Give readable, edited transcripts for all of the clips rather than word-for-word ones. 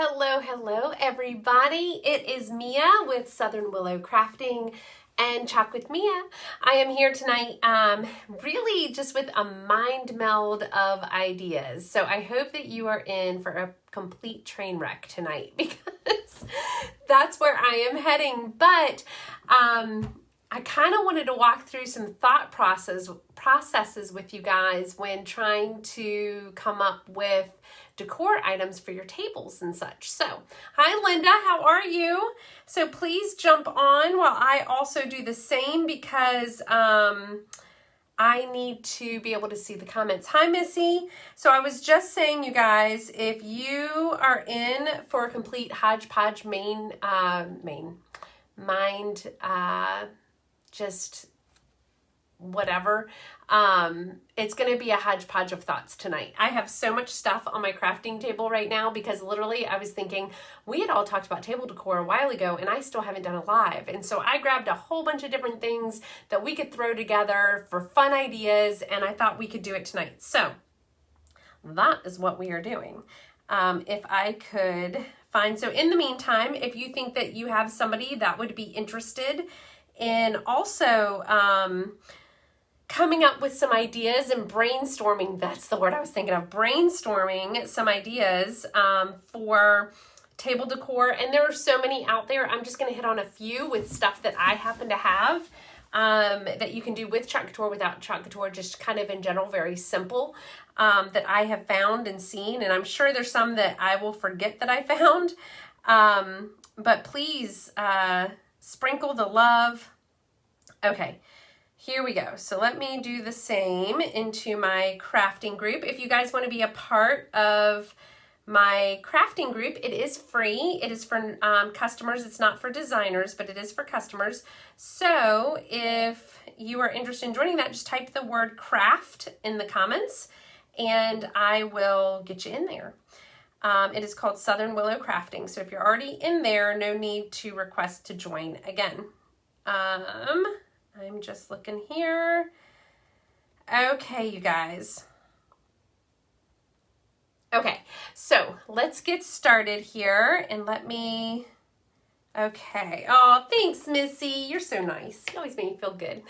Hello everybody. It is Mia with Southern Willow Crafting and Chalk with Mia. I am here tonight really just with a mind meld of ideas. So I hope that you are in for a complete train wreck tonight because that's where I am heading. But I kind of wanted to walk through some thought processes with you guys when trying to come up with decor items for your tables and such. So, hi Linda, how are you? So please jump on while I also do the same because I need to be able to see the comments. Hi Missy. So I was just saying, you guys, if you are in for a complete hodgepodge just whatever, it's going to be a hodgepodge of thoughts tonight. I have so much stuff on my crafting table right now because literally I was thinking we had all talked about table decor a while ago and I still haven't done a live. And so I grabbed a whole bunch of different things that we could throw together for fun ideas, and I thought we could do it tonight. So that is what we are doing. If I could find, so in the meantime, if you think that you have somebody that would be interested in also coming up with some ideas and brainstorming, that's the word I was thinking of, brainstorming some ideas for table decor. And there are so many out there. I'm just going to hit on a few with stuff that I happen to have that you can do with Chalk Couture, without Chalk Couture, just kind of in general, very simple, that I have found and seen. And I'm sure there's some that I will forget that I found. But please sprinkle the love. Okay. Here we go. So let me do the same into my crafting group. If you guys want to be a part of my crafting group, it is free. It is for customers. It's not for designers, but it is for customers. So if you are interested in joining that, just type the word craft in the comments and I will get you in there. It is called Southern Willow Crafting. So if you're already in there, no need to request to join again. I'm just looking here. Okay, you guys. Okay, so let's get started here and let me, okay. Oh, thanks, Missy. You're so nice. You always make me feel good.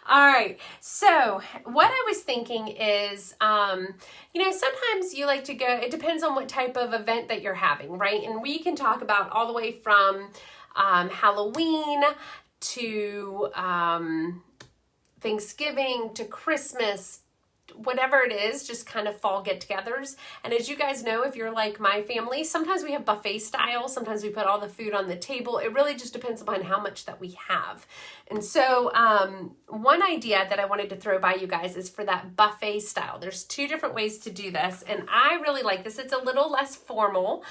All right, so what I was thinking is, sometimes you like to go, it depends on what type of event that you're having, right? And we can talk about all the way from Halloween to Thanksgiving to Christmas, whatever it is, just kind of fall get-togethers. And as you guys know, if you're like my family, sometimes we have buffet style, sometimes we put all the food on the table. It really just depends upon how much that we have. And so one idea that I wanted to throw by you guys is for that buffet style. There's two different ways to do this, and I really like this. It's a little less formal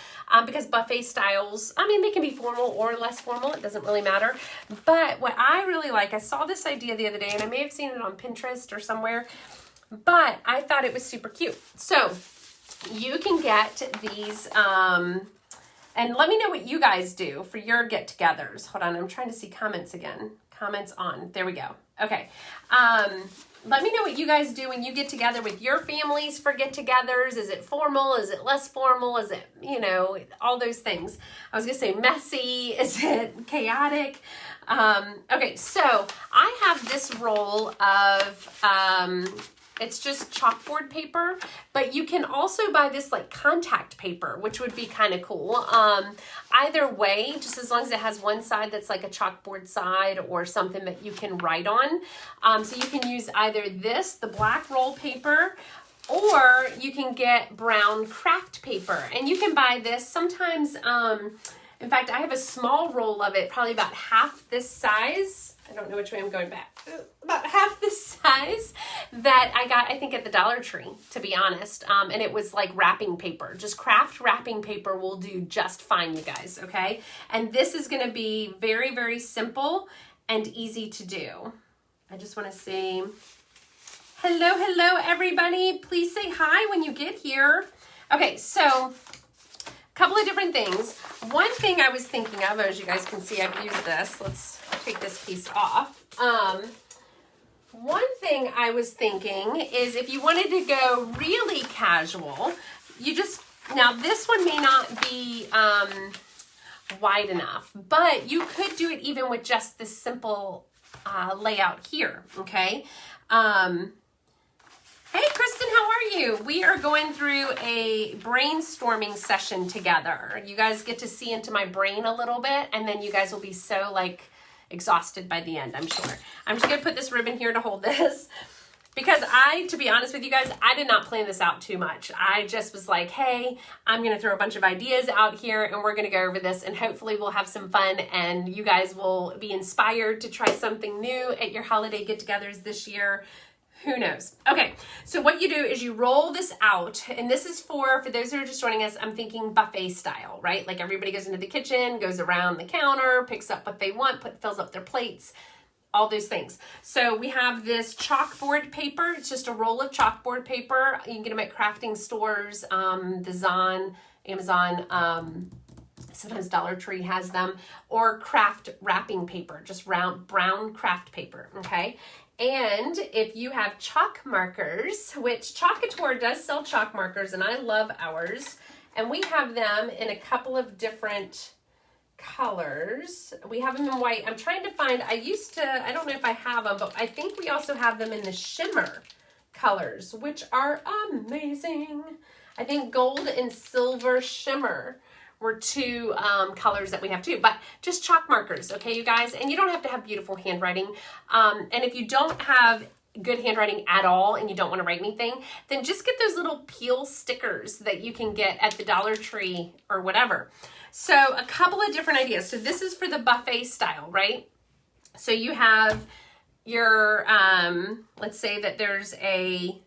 because buffet styles, I mean, they can be formal or less formal. It doesn't really matter. But what I really like, I saw this idea the other day, and I may have seen it on Pinterest or somewhere, but I thought it was super cute. So you can get these, and let me know what you guys do for your get-togethers. Hold on, I'm trying to see comments again. Comments on, there we go. Okay, let me know what you guys do when you get together with your families for get-togethers. Is it formal? Is it less formal? Is it, all those things. I was gonna say messy. Is it chaotic? Okay, so I have this roll of, it's just chalkboard paper, but you can also buy this like contact paper, which would be kind of cool. Either way, just as long as it has one side that's like a chalkboard side or something that you can write on. So you can use either this, the black roll paper, or you can get brown craft paper. And you can buy this sometimes, in fact, I have a small roll of it, probably about half this size. I don't know which way I'm going back. About half the size that I got, I think, at the Dollar Tree, to be honest. And it was like wrapping paper. Just craft wrapping paper will do just fine, you guys, okay? And this is going to be very, very simple and easy to do. I just want to say, hello, everybody. Please say hi when you get here. Okay, so a couple of different things. One thing I was thinking of, as you guys can see, I've used this. Let's take this piece off. One thing I was thinking is if you wanted to go really casual, you just Now this one may not be wide enough, but you could do it even with just this simple layout here, okay? Hey, Kristen, how are you? We are going through a brainstorming session together. You guys get to see into my brain a little bit, and then you guys will be so like exhausted by the end, I'm sure. I'm just gonna put this ribbon here to hold this because to be honest with you guys, I did not plan this out too much. I just was like, hey, I'm gonna throw a bunch of ideas out here and we're gonna go over this and hopefully we'll have some fun and you guys will be inspired to try something new at your holiday get-togethers this year. Who knows? Okay, so what you do is you roll this out, and this is for those who are just joining us, I'm thinking buffet style, right? Like everybody goes into the kitchen, goes around the counter, picks up what they want, fills up their plates, all those things. So we have this chalkboard paper. It's just a roll of chalkboard paper. You can get them at crafting stores, the Zon, Amazon, sometimes Dollar Tree has them, or craft wrapping paper, just brown craft paper, okay? And if you have chalk markers, which Couture does sell chalk markers, and I love ours, and we have them in a couple of different colors. We have them in white. I'm trying to find, I don't know if I have them, but I think we also have them in the shimmer colors, which are amazing. I think gold and silver shimmer were two colors that we have too, but just chalk markers, okay, you guys? And you don't have to have beautiful handwriting. And if you don't have good handwriting at all and you don't want to write anything, then just get those little peel stickers that you can get at the Dollar Tree or whatever. So a couple of different ideas. So this is for the buffet style, right? So you have your, let's say that there's a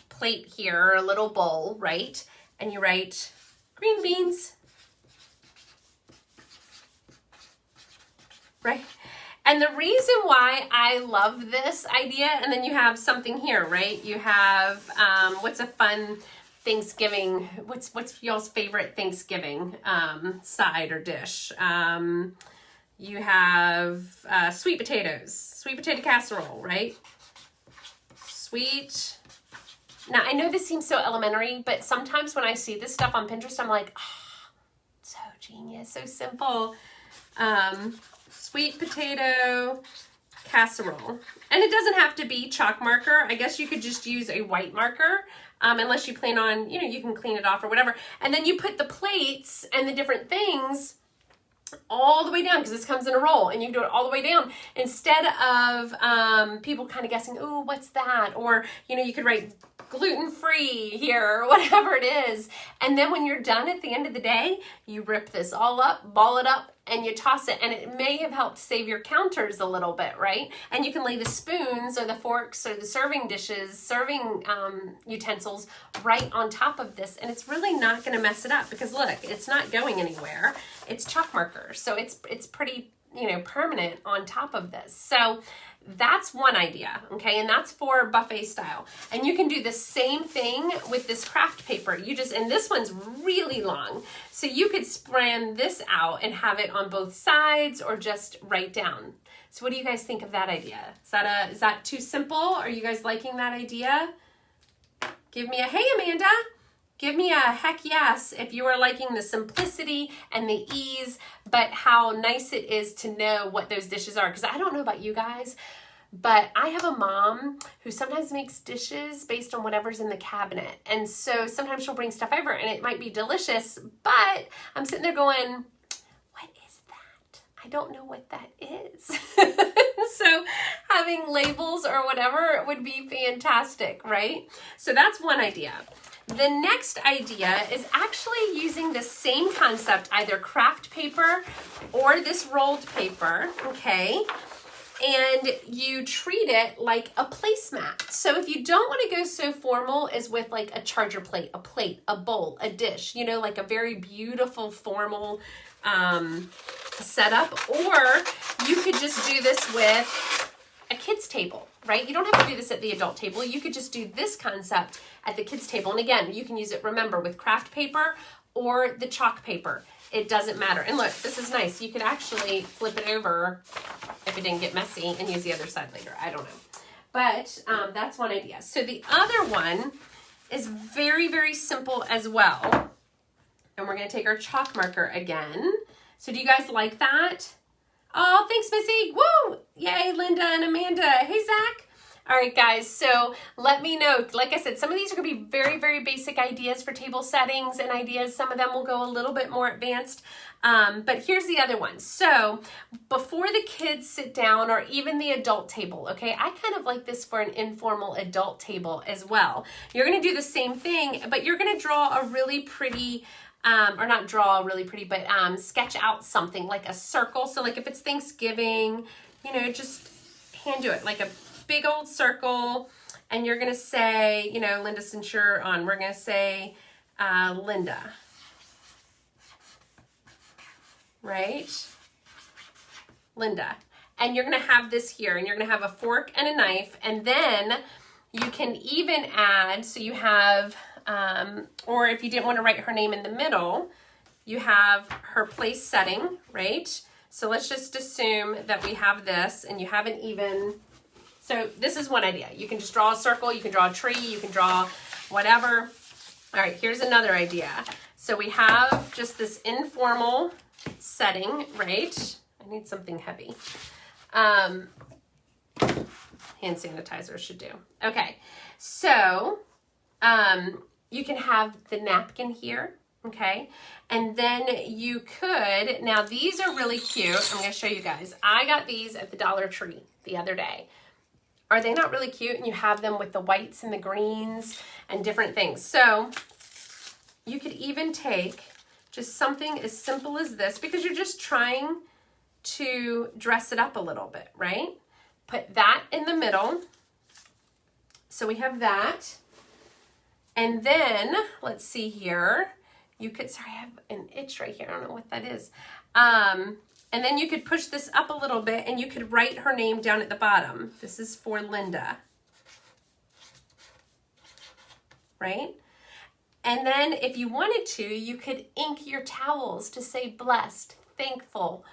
plate here, a little bowl, right? And you write green beans, right? And the reason why I love this idea, and then you have something here, right? You have, what's a fun Thanksgiving, what's y'all's favorite Thanksgiving side or dish? You have sweet potato casserole, right? Now, I know this seems so elementary, but sometimes when I see this stuff on Pinterest, I'm like, oh, so genius, so simple. Sweet potato casserole. And it doesn't have to be chalk marker. I guess you could just use a white marker, unless you plan on, you can clean it off or whatever. And then you put the plates and the different things all the way down, because this comes in a roll, and you can do it all the way down instead of people kind of guessing, oh, what's that? Or, you could write gluten-free here or whatever it is. And then when you're done at the end of the day, you rip this all up, ball it up, and you toss it. And it may have helped save your counters a little bit, right? And you can lay the spoons or the forks or the serving dishes, serving utensils right on top of this. And it's really not going to mess it up because look, it's not going anywhere. It's chalk marker. So it's pretty, permanent on top of this. So that's one idea, okay? And that's for buffet style. And you can do the same thing with this craft paper. And this one's really long. So you could spread this out and have it on both sides or just write down. So what do you guys think of that idea? Is that too simple? Are you guys liking that idea? Give me a, hey, Amanda. Give me a heck yes if you are liking the simplicity and the ease, but how nice it is to know what those dishes are. Because I don't know about you guys, but I have a mom who sometimes makes dishes based on whatever's in the cabinet. And so sometimes she'll bring stuff over and it might be delicious, but I'm sitting there going, what is that? I don't know what that is. So having labels or whatever would be fantastic, right? So that's one idea. The next idea is actually using the same concept, either craft paper or this rolled paper, okay? And you treat it like a placemat. So if you don't want to go so formal as with like a charger plate, a bowl, a dish, like a very beautiful formal setup, or you could just do this with a kid's table, right? You don't have to do this at the adult table. You could just do this concept at the kids' table. And again, you can use it, remember, with craft paper or the chalk paper. It doesn't matter. And look, this is nice. You could actually flip it over if it didn't get messy and use the other side later. I don't know. But that's one idea. So the other one is very, very simple as well. And we're going to take our chalk marker again. So do you guys like that? Oh, thanks, Missy. Woo! Yay, Linda and Amanda. Hey, Zach. All right, guys, so let me know. Like I said, some of these are going to be very, very basic ideas for table settings and ideas. Some of them will go a little bit more advanced. But here's the other one. So before the kids sit down, or even the adult table, okay, I kind of like this for an informal adult table as well. You're going to do the same thing, but you're going to draw a really pretty, or not draw really pretty, but sketch out something like a circle. So like if it's Thanksgiving, you know, just hand do it like a big old circle, and you're going to say, you know, Linda Censure on, we're going to say Linda, right? Linda. And you're going to have this here, and you're going to have a fork and a knife, and then you can even add, so you have, or if you didn't want to write her name in the middle, you have her place setting, right? So let's just assume that we have this, and you haven't even, so this is one idea. You can just draw a circle, you can draw a tree, you can draw whatever. All right, here's another idea. So we have just this informal setting, right? I need something heavy. Hand sanitizer should do. Okay, so you can have the napkin here, okay? And then you could, now these are really cute. I'm gonna show you guys. I got these at the Dollar Tree the other day. Are they not really cute? And you have them with the whites and the greens and different things. So you could even take just something as simple as this, because you're just trying to dress it up a little bit, right? Put that in the middle. So we have that. And then, let's see here. You could, sorry, I have an itch right here. I don't know what that is. And then you could push this up a little bit, and you could write her name down at the bottom. This is for Linda. Right? And then if you wanted to, you could ink your towels to say blessed, thankful,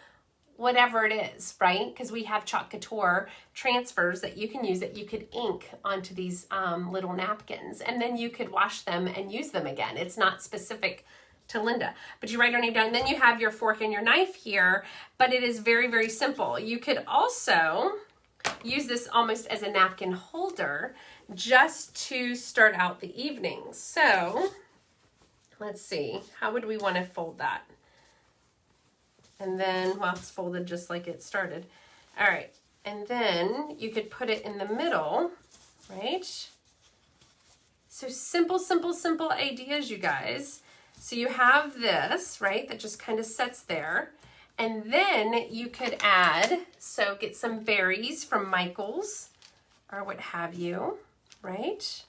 whatever it is, right? Because we have Chalk Couture transfers that you can use that you could ink onto these little napkins. And then you could wash them and use them again. It's not specific to Linda, but you write her name down, and then you have your fork and your knife here, but it is very, very simple. You could also use this almost as a napkin holder just to start out the evening. So let's see, how would we want to fold that? And then, well, it's folded just like it started. All right, and then you could put it in the middle, right? So simple, simple, simple ideas, you guys. So you have this, right, that just kind of sits there. And then you could add, so get some berries from Michael's or what have you, right?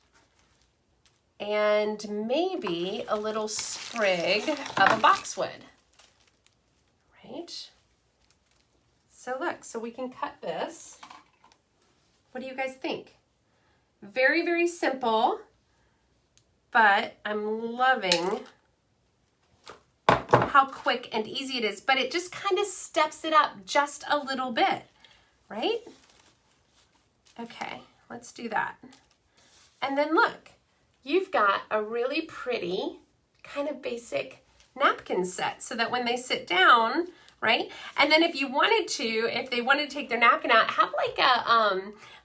And maybe a little sprig of a boxwood, right? So look, so we can cut this. What do you guys think? Very, very simple, but I'm loving how quick and easy it is, but it just kind of steps it up just a little bit, right? Okay, let's do that. And then look, you've got a really pretty kind of basic napkin set so that when they sit down, right? And then if you wanted to, if they wanted to take their napkin out, have like a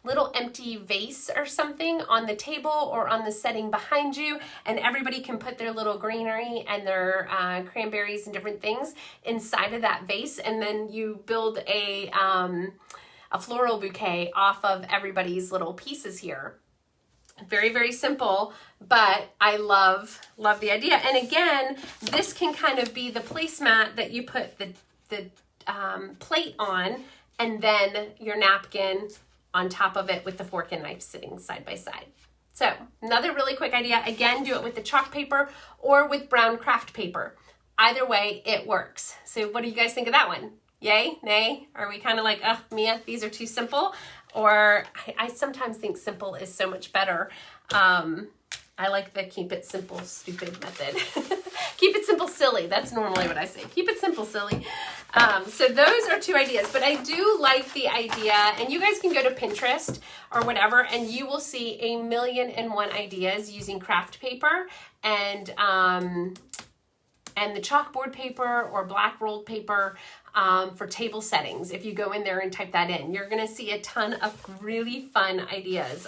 little empty vase or something on the table or on the setting behind you, and everybody can put their little greenery and their cranberries and different things inside of that vase, and then you build a floral bouquet off of everybody's little pieces here. Very, very simple, but I love the idea. And again, this can kind of be the placemat that you put the plate on, and then your napkin on top of it with the fork and knife sitting side by side. So another really quick idea, again, do it with the chalk paper or with brown craft paper. Either way, it works. So what do you guys think of that one? Yay, nay? Are we kind of like, Mia, these are too simple? Or I sometimes think simple is so much better. I like the keep it simple, stupid method. Keep it simple, silly. That's normally what I say. Keep it simple, silly. So those are 2 ideas, but I do like the idea, and you guys can go to Pinterest or whatever, and you will see 1,000,001 ideas using craft paper and the chalkboard paper or black rolled paper for table settings. If you go in there and type that in, you're going to see a ton of really fun ideas.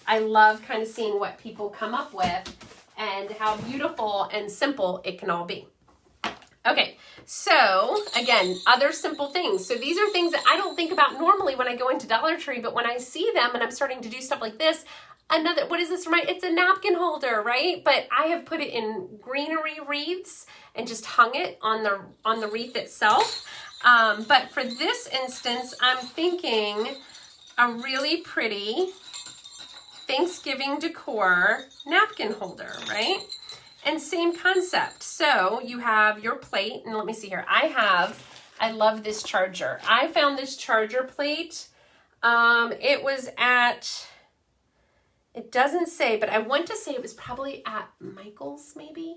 I love kind of seeing what people come up with and how beautiful and simple it can all be. Okay, so again, other simple things. So these are things that I don't think about normally when I go into Dollar Tree, but when I see them and I'm starting to do stuff like this, what is this, right? It's a napkin holder, right? But I have put it in greenery wreaths and just hung it on the wreath itself. But for this instance, I'm thinking a really pretty Thanksgiving decor napkin holder, right? And same concept. So you have your plate, and let me see here. I love this charger. I found this charger plate. It was at, it doesn't say, but I want to say it was probably at Michael's maybe.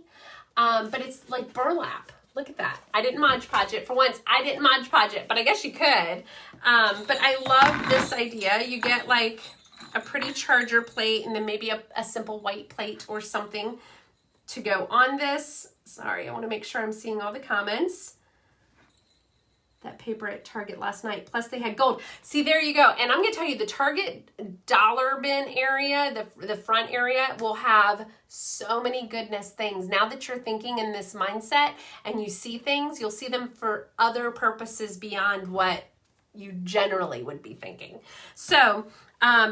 But it's like burlap. Look at that. I didn't Mod Podge it. For once, I didn't Mod Podge it, but I guess you could. But I love this idea. You get like a pretty charger plate and then maybe a simple white plate or something to go on this. Sorry, I want to make sure I'm seeing all the comments. That paper at Target last night. Plus they had gold. See, there you go. And I'm going to tell you, the Target dollar bin area, the front area, will have so many goodness things. Now that you're thinking in this mindset and you see things, you'll see them for other purposes beyond what you generally would be thinking. So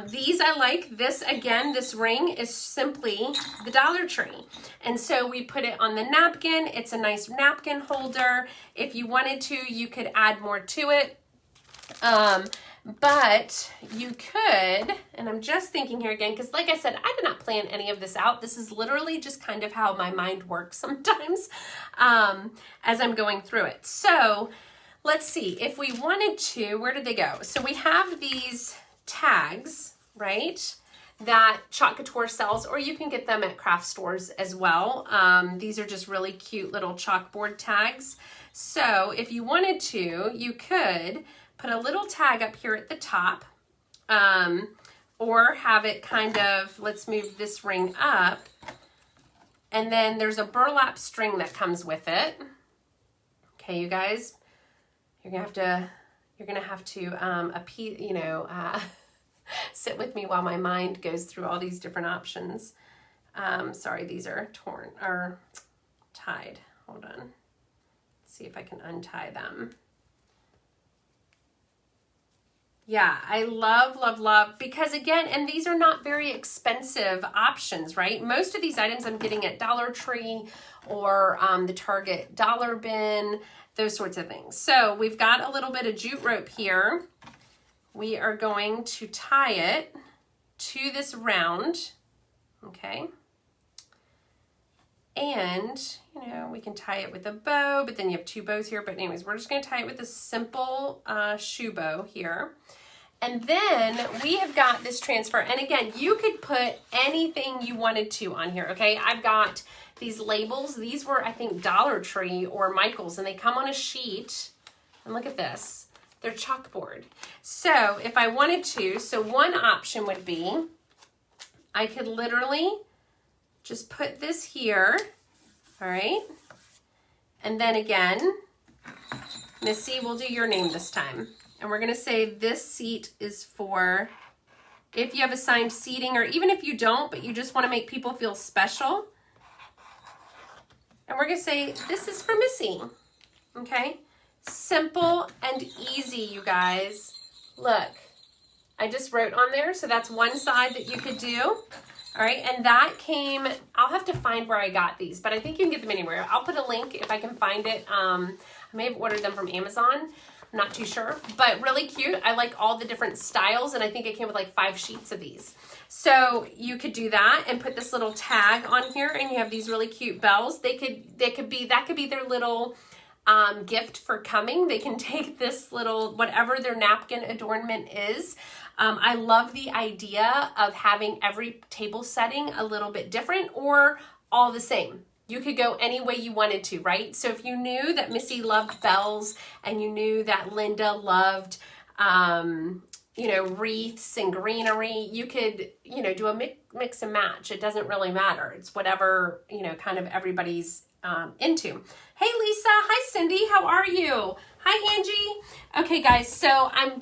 these I like. This, again, this ring is simply the Dollar Tree. And so we put it on the napkin. It's a nice napkin holder. If you wanted to, you could add more to it. But you could, and I'm just thinking here again, because like I said, I did not plan any of this out. This is literally just kind of how my mind works sometimes as I'm going through it. So let's see, if we wanted to, where did they go? So we have these tags, right, that Couture sells, or you can get them at craft stores as well. These are just really cute little chalkboard tags. So if you wanted to, you could put a little tag up here at the top, or have it kind of, let's move this ring up, and then there's a burlap string that comes with it. Okay, you guys, you're gonna have to sit with me while my mind goes through all these different options. Sorry, these are torn or tied. Hold on. Let's see if I can untie them. Yeah, I love, love, love, because again, and these are not very expensive options, right? Most of these items I'm getting at Dollar Tree or the Target dollar bin, those sorts of things. So we've got a little bit of jute rope here. We are going to tie it to this round, okay? And, we can tie it with a bow, but then you have 2 bows here. But anyways, we're just going to tie it with a simple shoe bow here. And then we have got this transfer. And again, you could put anything you wanted to on here, okay? I've got these labels. These were, I think, Dollar Tree or Michael's, and they come on a sheet. And look at this. They're chalkboard. So if I wanted to, so one option would be I could literally just put this here, all right? And then again, Missy, we'll do your name this time. And we're gonna say this seat is for if you have assigned seating, or even if you don't, but you just wanna make people feel special. And we're gonna say, this is for Missy, okay? Simple and easy, you guys. Look, I just wrote on there, so that's one side that you could do. All right, and that came, I'll have to find where I got these, but I think you can get them anywhere. I'll put a link if I can find it. I may have ordered them from Amazon. I'm not too sure, but really cute. I like all the different styles, and I think it came with like 5 sheets of these. So you could do that and put this little tag on here, and you have these really cute bells. That could be their little gift for coming. They can take this little, whatever their napkin adornment is, I love the idea of having every table setting a little bit different or all the same. You could go any way you wanted to, right? So if you knew that Missy loved bells and you knew that Linda loved, you know, wreaths and greenery, you could, you know, do a mix and match. It doesn't really matter. It's whatever, you know, kind of everybody's into. Hey, Lisa. Hi, Cindy. How are you? Hi, Angie. Okay, guys, so I'm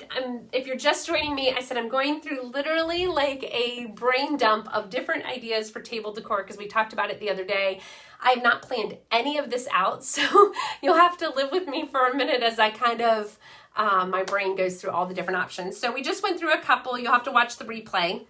if you're just joining me, I said I'm going through literally like a brain dump of different ideas for table decor because we talked about it the other day. I have not planned any of this out, so you'll have to live with me for a minute as I kind of, my brain goes through all the different options. So we just went through a couple. You'll have to watch the replay.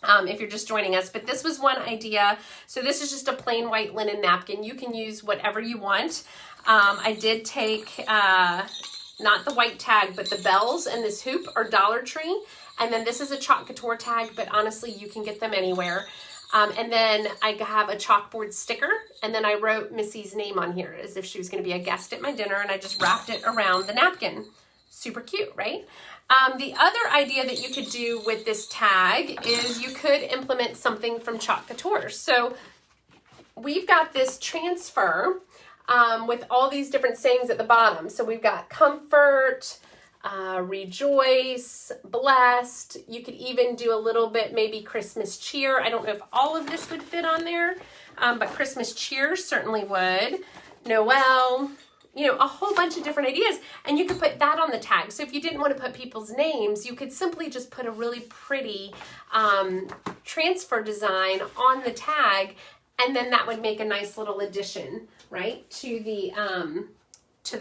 If you're just joining us, but this was one idea. So this is just a plain white linen napkin. You can use whatever you want. I did take, not the white tag, but the bells and this hoop are Dollar Tree. And then this is a chalk Couture tag, but honestly, you can get them anywhere. And then I have a chalkboard sticker, and then I wrote Missy's name on here as if she was going to be a guest at my dinner, and I just wrapped it around the napkin. Super cute, right? The other idea that you could do with this tag is you could implement something from Chalk Couture. So we've got this transfer with all these different sayings at the bottom. So we've got comfort, rejoice, blessed. You could even do a little bit maybe Christmas cheer. I don't know if all of this would fit on there, but Christmas cheer certainly would. Noel. You know, a whole bunch of different ideas, and you could put that on the tag. So if you didn't want to put people's names, you could simply just put a really pretty transfer design on the tag, and then that would make a nice little addition, right, to the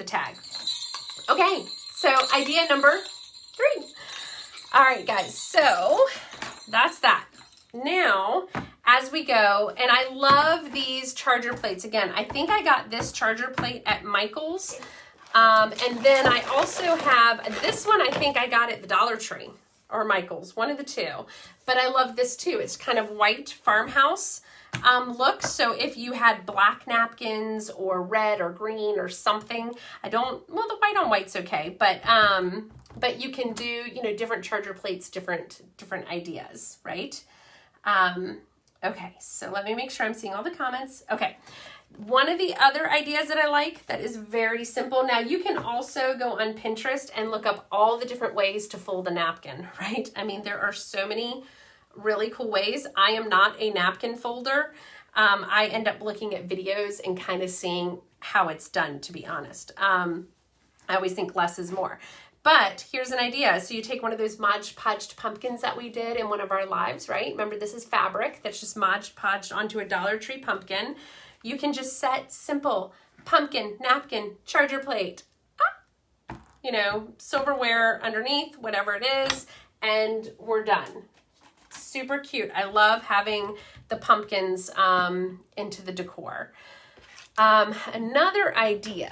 tag. Okay, so idea number 3. All right, guys, so that's that. Now, as we go, and I love these charger plates. Again, I think I got this charger plate at Michael's. And then I also have this one. I think I got at the Dollar Tree or Michael's, one of the two. But I love this too. It's kind of white farmhouse look. So if you had black napkins or red or green or something, well, the white on white's okay. But you can do, you know, different charger plates, different ideas, right? Okay, so let me make sure I'm seeing all the comments. Okay, one of the other ideas that I like that is very simple. Now, you can also go on Pinterest and look up all the different ways to fold a napkin, right? I mean, there are so many really cool ways. I am not a napkin folder. I end up looking at videos and kind of seeing how it's done, to be honest. I always think less is more. But here's an idea. So you take one of those Mod Podged pumpkins that we did in one of our lives, right? Remember, this is fabric that's just Mod Podged onto a Dollar Tree pumpkin. You can just set simple pumpkin, napkin, charger plate, you know, silverware underneath, whatever it is, and we're done. Super cute. I love having the pumpkins into the decor. Another idea,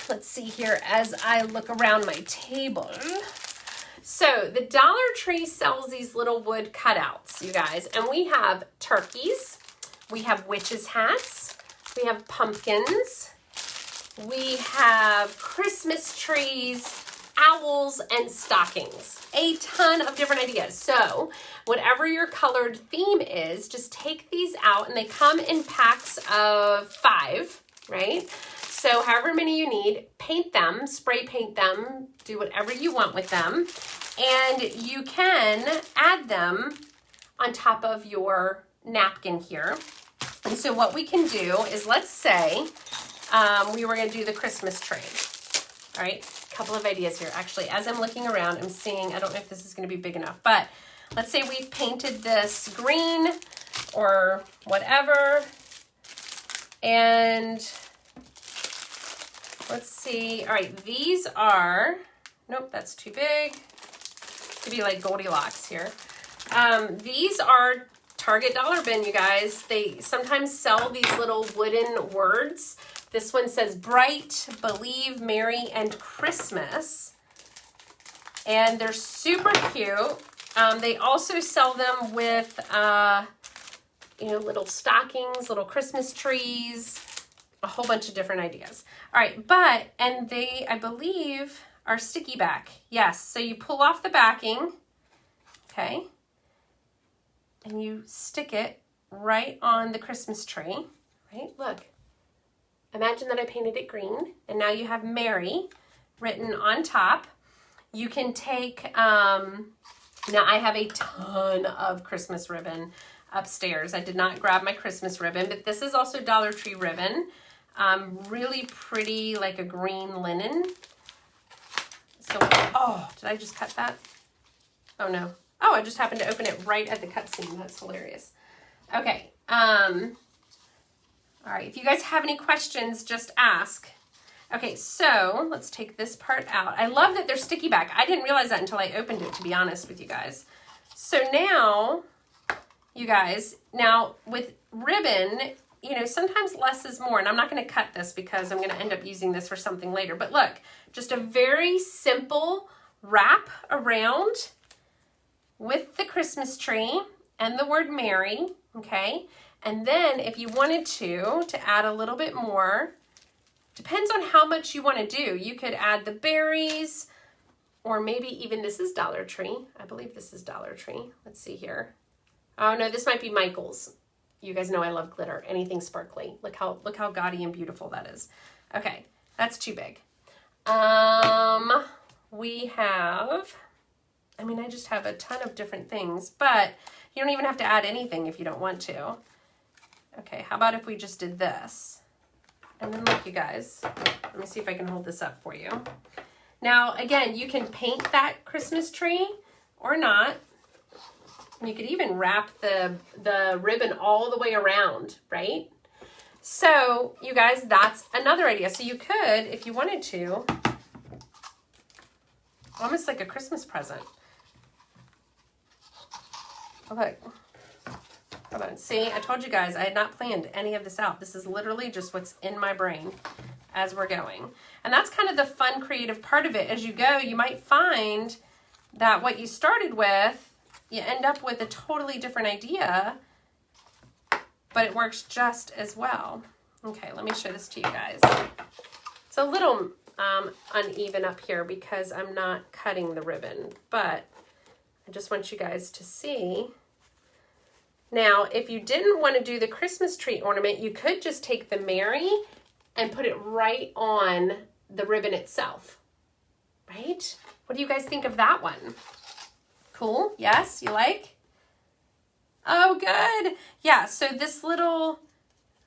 let's see here as I look around my table. So the Dollar Tree sells these little wood cutouts, you guys, and we have turkeys, we have witches' hats, we have pumpkins, we have Christmas trees, owls, and stockings. A ton of different ideas. So whatever your colored theme is, just take these out, and they come in packs of 5. Right? So however many you need, paint them, spray paint them, do whatever you want with them, and you can add them on top of your napkin here. And so what we can do is, let's say we were going to do the Christmas tree. All right, a couple of ideas here. Actually, as I'm looking around, I'm seeing, I don't know if this is going to be big enough, but let's say we've painted this green or whatever. And let's see. All right, these are, nope, that's too big. To be like Goldilocks here. These are Target Dollar Bin, you guys. They sometimes sell these little wooden words. This one says bright, believe, merry, and Christmas. And they're super cute. They also sell them with you know, little stockings, little Christmas trees, a whole bunch of different ideas. All right, and they, I believe, are sticky back. Yes, so you pull off the backing, okay? And you stick it right on the Christmas tree, right? Look, imagine that I painted it green, and now you have Mary written on top. You can take, now I have a ton of Christmas ribbon upstairs. I did not grab my Christmas ribbon, but this is also Dollar Tree ribbon. Really pretty, like a green linen. So, oh, did I just cut that? Oh no. Oh, I just happened to open it right at the cut seam. That's hilarious. Okay. All right. If you guys have any questions, just ask. Okay, so let's take this part out. I love that they're sticky back. I didn't realize that until I opened it, to be honest with you guys. So now, you guys, now with ribbon, you know, sometimes less is more. And I'm not going to cut this because I'm going to end up using this for something later. But look, just a very simple wrap around with the Christmas tree and the word Mary, okay? And then if you wanted to add a little bit more, depends on how much you want to do. You could add the berries, or maybe even this is Dollar Tree. I believe this is Dollar Tree. Let's see here. Oh no, this might be Michael's. You guys know I love glitter, anything sparkly. Look how gaudy and beautiful that is. Okay, that's too big. We have, I mean, I just have a ton of different things, but you don't even have to add anything if you don't want to. Okay, how about if we just did this? And then look, you guys, let me see if I can hold this up for you. Now, again, you can paint that Christmas tree or not. You could even wrap the ribbon all the way around, right? So, you guys, that's another idea. So you could, if you wanted to, almost like a Christmas present. Oh, look. Hold on. See, I told you guys I had not planned any of this out. This is literally just what's in my brain as we're going. And that's kind of the fun, creative part of it. As you go, you might find that what you started with, you end up with a totally different idea, but it works just as well. Okay, let me show this to you guys. It's a little uneven up here because I'm not cutting the ribbon, but I just want you guys to see. Now, if you didn't want to do the Christmas tree ornament, you could just take the Mary and put it right on the ribbon itself, right? What do you guys think of that one? Cool? Yes? You like? Oh, good. Yeah, so this little,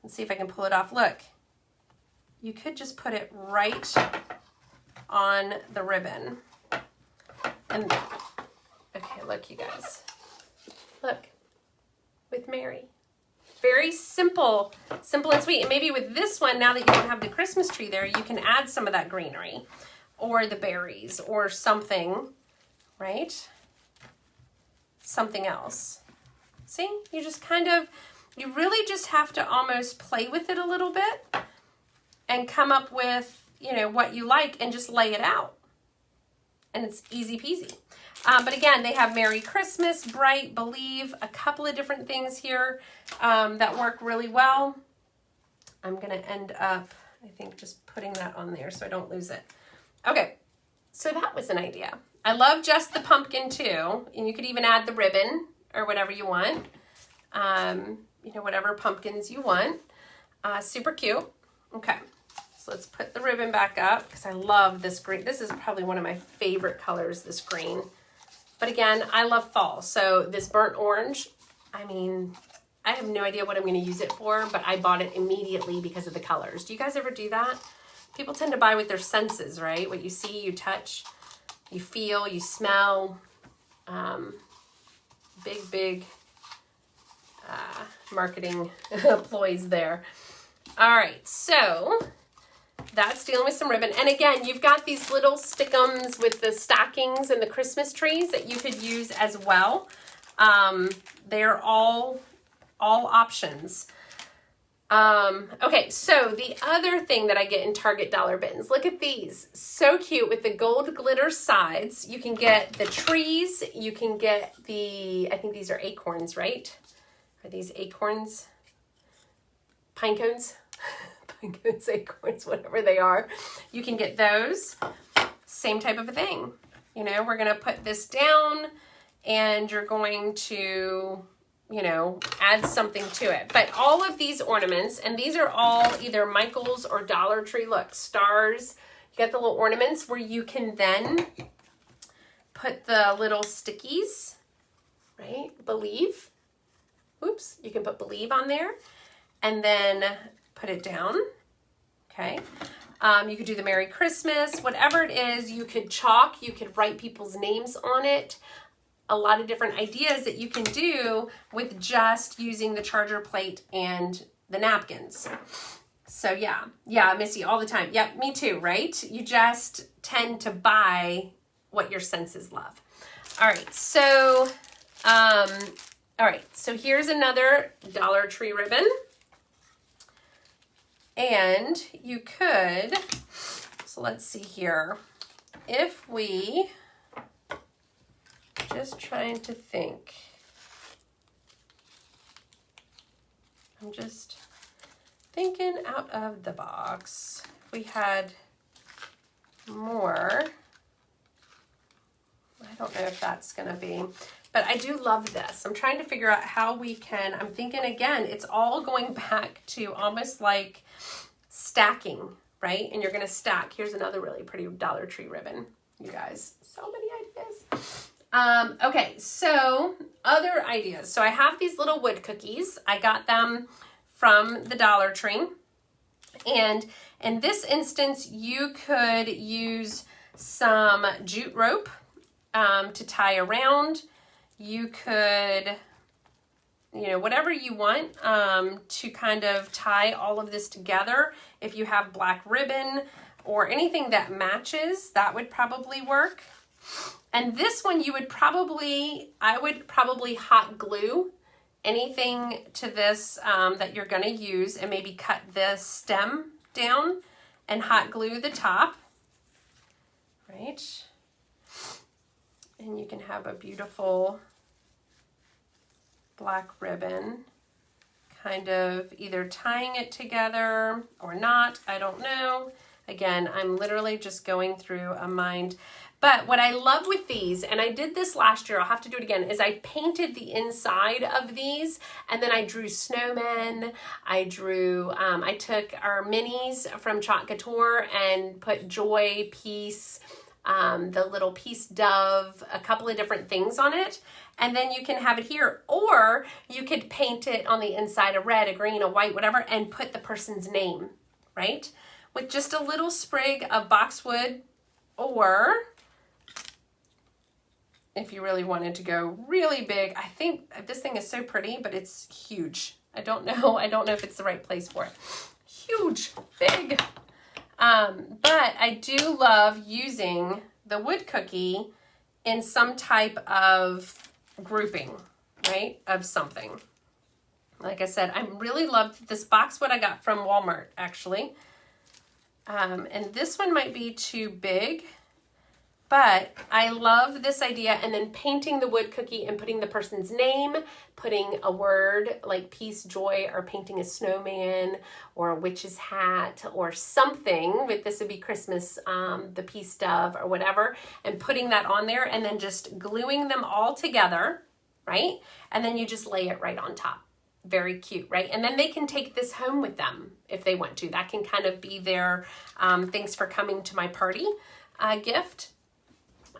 let's see if I can pull it off. Look, you could just put it right on the ribbon. And, okay, look, you guys. Look. With Mary. Very simple, simple and sweet. And maybe with this one, now that you don't have the Christmas tree there, you can add some of that greenery or the berries or something, right? Something else. See, you just kind of, you really just have to almost play with it a little bit and come up with, you know, what you like and just lay it out. And it's easy peasy. But again, they have Merry Christmas, Bright, Believe, a couple of different things here that work really well. I'm going to end up, I think, just putting that on there so I don't lose it. Okay, so that was an idea. I love just the pumpkin too. And you could even add the ribbon or whatever you want. You know, whatever pumpkins you want. Super cute. Okay. So let's put the ribbon back up because I love this green. This is probably one of my favorite colors, this green. But again, I love fall. So this burnt orange, I mean, I have no idea what I'm going to use it for, but I bought it immediately because of the colors. Do you guys ever do that? People tend to buy with their senses, right? What you see, you touch, you feel, you smell. Big marketing ploys there. All right, so that's dealing with some ribbon. And again, you've got these little stickums with the stockings and the Christmas trees that you could use as well. They're all options. Okay, so the other thing that I get in Target dollar bins, look at these. So cute with the gold glitter sides. You can get the trees. You can get the, I think these are acorns, right? Are these acorns? Pine cones? Pine cones, acorns, whatever they are. You can get those. Same type of a thing. You know, we're going to put this down and you're going to, you know, add something to it. But all of these ornaments, and these are all either Michael's or Dollar Tree, look, stars. You got the little ornaments where you can then put the little stickies, right? Believe. Oops, you can put believe on there and then put it down, okay? You could do the Merry Christmas, whatever it is. You could chalk, you could write people's names on it. A lot of different ideas that you can do with just using the charger plate and the napkins. So yeah, Missy, all the time. Yep, me too, right? You just tend to buy what your senses love. All right, so here's another Dollar Tree ribbon. And you could, so let's see here. If we, just trying to think. I'm just thinking out of the box. If we had more, I don't know if that's gonna be, but I do love this. I'm trying to figure out how we can, I'm thinking again, it's all going back to almost like stacking, right? And you're gonna stack. Here's another really pretty Dollar Tree ribbon, you guys. So many ideas. Okay, so other ideas. So I have these little wood cookies. I got them from the Dollar Tree. And in this instance, you could use some jute rope to tie around. You could, you know, whatever you want to kind of tie all of this together. If you have black ribbon or anything that matches, that would probably work. And this one you would probably, I would probably hot glue anything to this that you're going to use, and maybe cut the stem down and hot glue the top, right? And you can have a beautiful black ribbon, kind of either tying it together or not, I don't know. Again, I'm literally just going through a mind. But what I love with these, and I did this last year, I'll have to do it again, is I painted the inside of these, and then I drew snowmen. I drew, I took our minis from Couture and put joy, peace, the little peace dove, a couple of different things on it. And then you can have it here, or you could paint it on the inside a red, a green, a white, whatever, and put the person's name, right? With just a little sprig of boxwood, or if you really wanted to go really big, I think this thing is so pretty, but it's huge. I don't know if it's the right place for it. Huge, big. But I do love using the wood cookie in some type of grouping, right, of something. Like I said, I really love this boxwood I got from Walmart, actually. And this one might be too big, but I love this idea. And then painting the wood cookie and putting the person's name, putting a word like peace, joy, or painting a snowman or a witch's hat or something. With this would be Christmas, the peace dove or whatever, and putting that on there and then just gluing them all together, right? And then you just lay it right on top. Very cute, right? And then they can take this home with them if they want to. That can kind of be their thanks for coming to my party gift.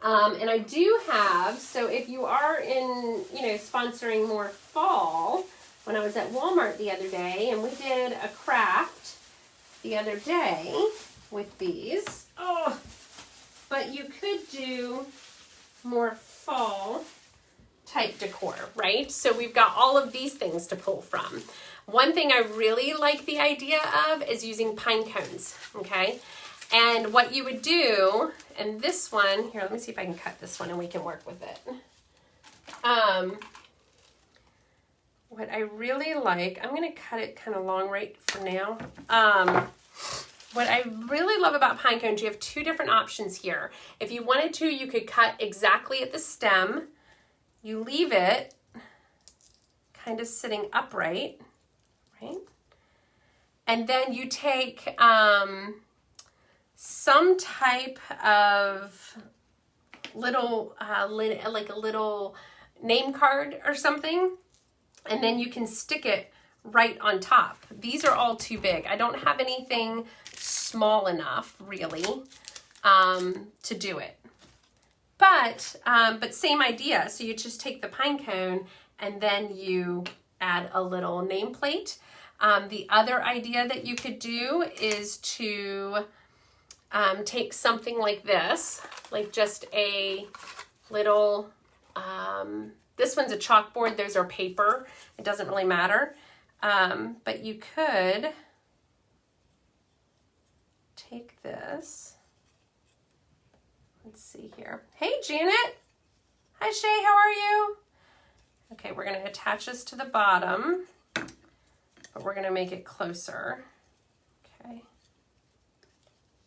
And I do have, so if you are in, you know, sponsoring more fall, when I was at Walmart the other day, and we did a craft the other day with these. Oh, but you could do more fall type decor, right? So we've got all of these things to pull from. One thing I really like the idea of is using pine cones, okay? And what you would do, and this one, here, let me see if I can cut this one and we can work with it. What I really like, I'm going to cut it kind of long right for now. What I really love about pine cones, you have two different options here. If you wanted to, you could cut exactly at the stem. You leave it kind of sitting upright, right? And then you take some type of little, like a little name card or something, and then you can stick it right on top. These are all too big. I don't have anything small enough really to do it. But same idea. So you just take the pine cone and then you add a little nameplate. The other idea that you could do is to take something like this, like just a little, this one's a chalkboard, those are paper. It doesn't really matter. But you could take this. Let's see here. Hey, Janet. Hi, Shay. How are you? Okay, we're going to attach this to the bottom, but we're going to make it closer. Okay.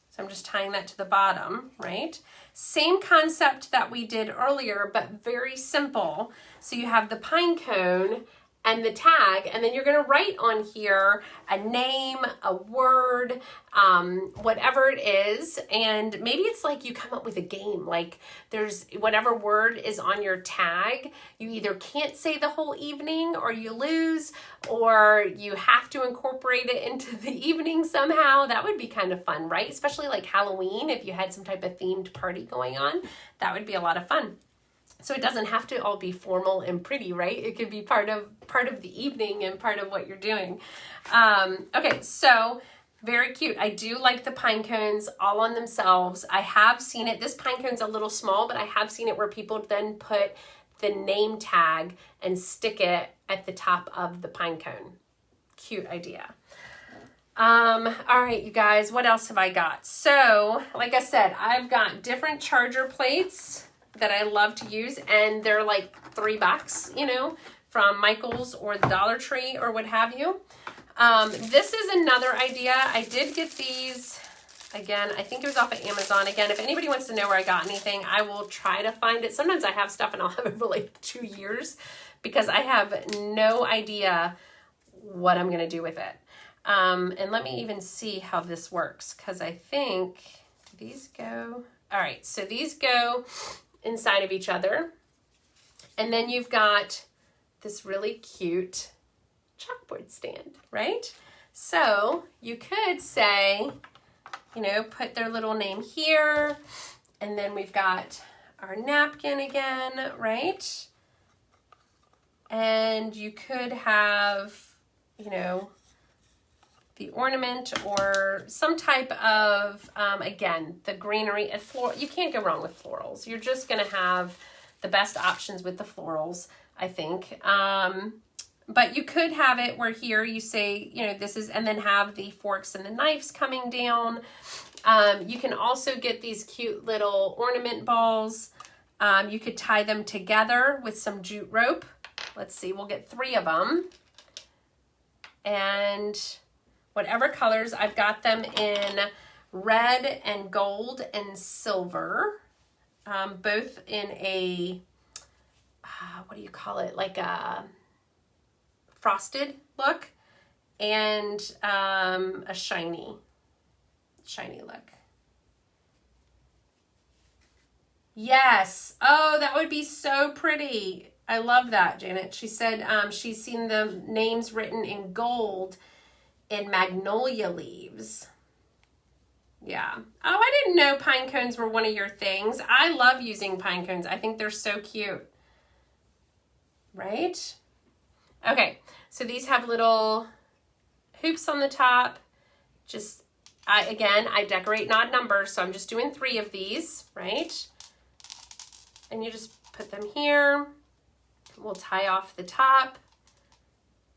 So I'm just tying that to the bottom, right? Same concept that we did earlier, but very simple. So you have the pine cone and the tag, and then you're gonna write on here a name, a word, whatever it is, and maybe it's like you come up with a game, like there's whatever word is on your tag, you either can't say the whole evening, or you lose, or you have to incorporate it into the evening somehow. That would be kind of fun, right? Especially like Halloween, if you had some type of themed party going on, that would be a lot of fun. So it doesn't have to all be formal and pretty, right? It could be part of the evening and part of what you're doing. Okay, so very cute. I do like the pine cones all on themselves. I have seen it. This pine cone's a little small, but I have seen it where people then put the name tag and stick it at the top of the pine cone. Cute idea. All right, you guys, what else have I got? So, like I said, I've got different charger plates that I love to use, and they're like $3, you know, from Michael's or the Dollar Tree or what have you. This is another idea. I did get these, again, I think it was off of Amazon. Again, if anybody wants to know where I got anything, I will try to find it. Sometimes I have stuff and I'll have it for like 2 years because I have no idea what I'm gonna do with it. And let me even see how this works, because I think these go, all right, so these go inside of each other, and then you've got this really cute chalkboard stand, right? So you could say, you know, put their little name here, and then we've got our napkin again, right? And you could have, you know, the ornament or some type of, again, the greenery and floral. You can't go wrong with florals. You're just going to have the best options with the florals, I think. But you could have it where here you say, you know, this is, and then have the forks and the knives coming down. You can also get these cute little ornament balls. You could tie them together with some jute rope. Let's see, we'll get 3 of them. And whatever colors, I've got them in red and gold and silver, both in a, what do you call it? Like a frosted look, and a shiny look. Yes. Oh, that would be so pretty. I love that, Janet. She said she's seen the names written in gold in magnolia leaves. Yeah. Oh, I didn't know pine cones were one of your things. I love using pine cones. I think they're so cute. Right? Okay, so these have little hoops on the top. Just, I decorate not numbers, so I'm just doing 3 of these, right? And you just put them here. We'll tie off the top.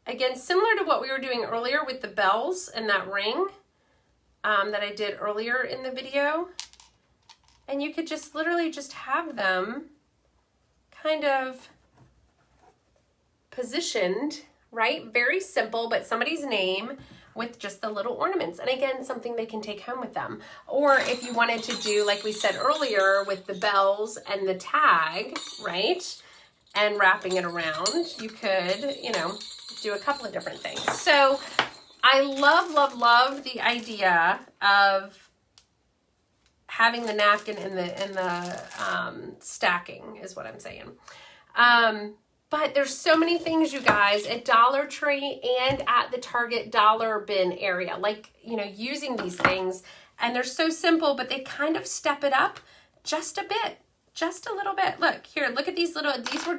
Again, similar to what we were doing earlier with the bells and that ring that I did earlier in the video. And you could just literally just have them kind of positioned, right? Very simple, but somebody's name with just the little ornaments. And again, something they can take home with them. Or if you wanted to do, like we said earlier, with the bells and the tag, right? And wrapping it around, you could, you know, do a couple of different things. So I love the idea of having the napkin and the stacking is what I'm saying. But there's so many things, you guys, at Dollar Tree and at the Target dollar bin area, like, you know, using these things. And they're so simple, but they kind of step it up just a bit, just a little bit. Look here, look at these little, these were,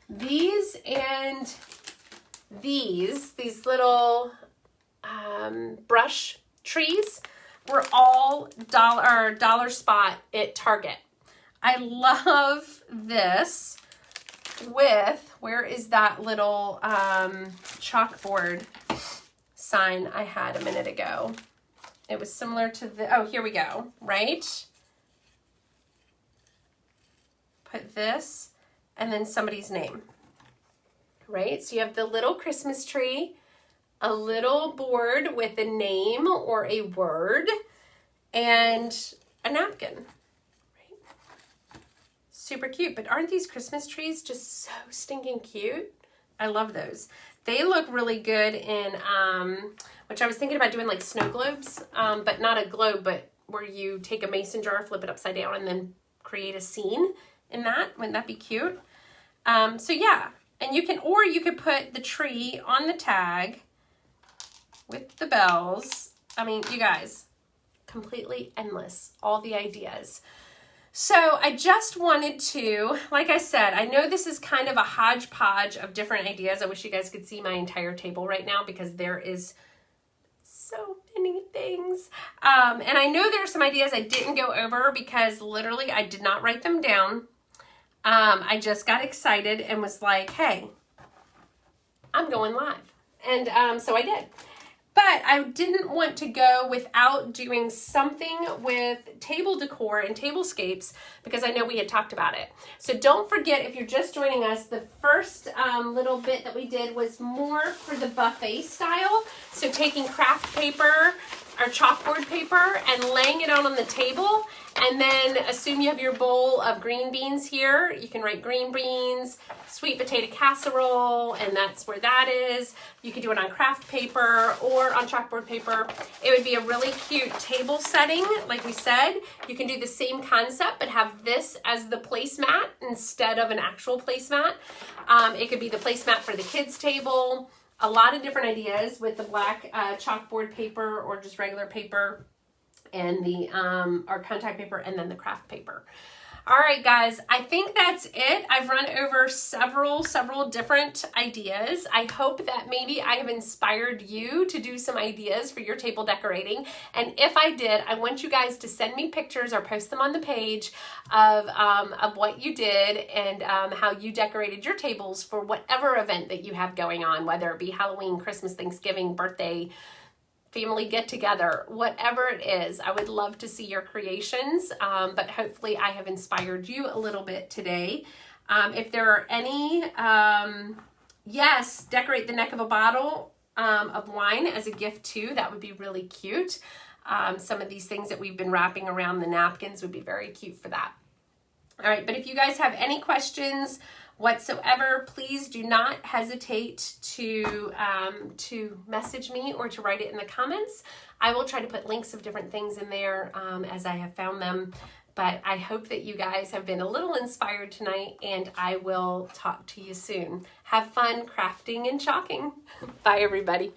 these and these little brush trees were all dollar spot at Target. I love this with, where is that little chalkboard sign I had a minute ago? It was similar to the, oh, here we go, right? Put this and then somebody's name, right? So you have the little Christmas tree, a little board with a name or a word, and a napkin. Super cute, but aren't these Christmas trees just so stinking cute? I love those. They look really good in, which I was thinking about doing like snow globes, but not a globe, but where you take a mason jar, flip it upside down, and then create a scene in that. Wouldn't that be cute? So yeah, and you can, or you could put the tree on the tag with the bells. I mean, you guys, completely endless, all the ideas. So I just wanted to, like I said, I know this is kind of a hodgepodge of different ideas. I wish you guys could see my entire table right now because there is so many things. And I know there are some ideas I didn't go over because literally I did not write them down. I just got excited and was like, hey, I'm going live. And so I did. But I didn't want to go without doing something with table decor and tablescapes because I know we had talked about it. So don't forget, if you're just joining us, the first little bit that we did was more for the buffet style. So taking craft paper or chalkboard paper and laying it out on the table. And then assume you have your bowl of green beans here. You can write green beans, sweet potato casserole, and that's where that is. You could do it on craft paper or on chalkboard paper. It would be a really cute table setting. Like we said, you can do the same concept, but have this as the placemat instead of an actual placemat. It could be the placemat for the kids' table. A lot of different ideas with the black chalkboard paper or just regular paper, and the our contact paper, and then the craft paper. All right, guys, I think that's it. I've run over several different ideas. I hope that maybe I have inspired you to do some ideas for your table decorating. And if I did, I want you guys to send me pictures or post them on the page of what you did and how you decorated your tables for whatever event that you have going on, whether it be Halloween, Christmas, Thanksgiving, birthday, family get together, whatever it is. I would love to see your creations, but hopefully I have inspired you a little bit today. If there are any, yes, decorate the neck of a bottle of wine as a gift too. That would be really cute. Some of these things that we've been wrapping around the napkins would be very cute for that. All right, but if you guys have any questions whatsoever, please do not hesitate to message me or to write it in the comments. I will try to put links of different things in there as I have found them. But I hope that you guys have been a little inspired tonight, and I will talk to you soon. Have fun crafting and chalking. Bye, everybody.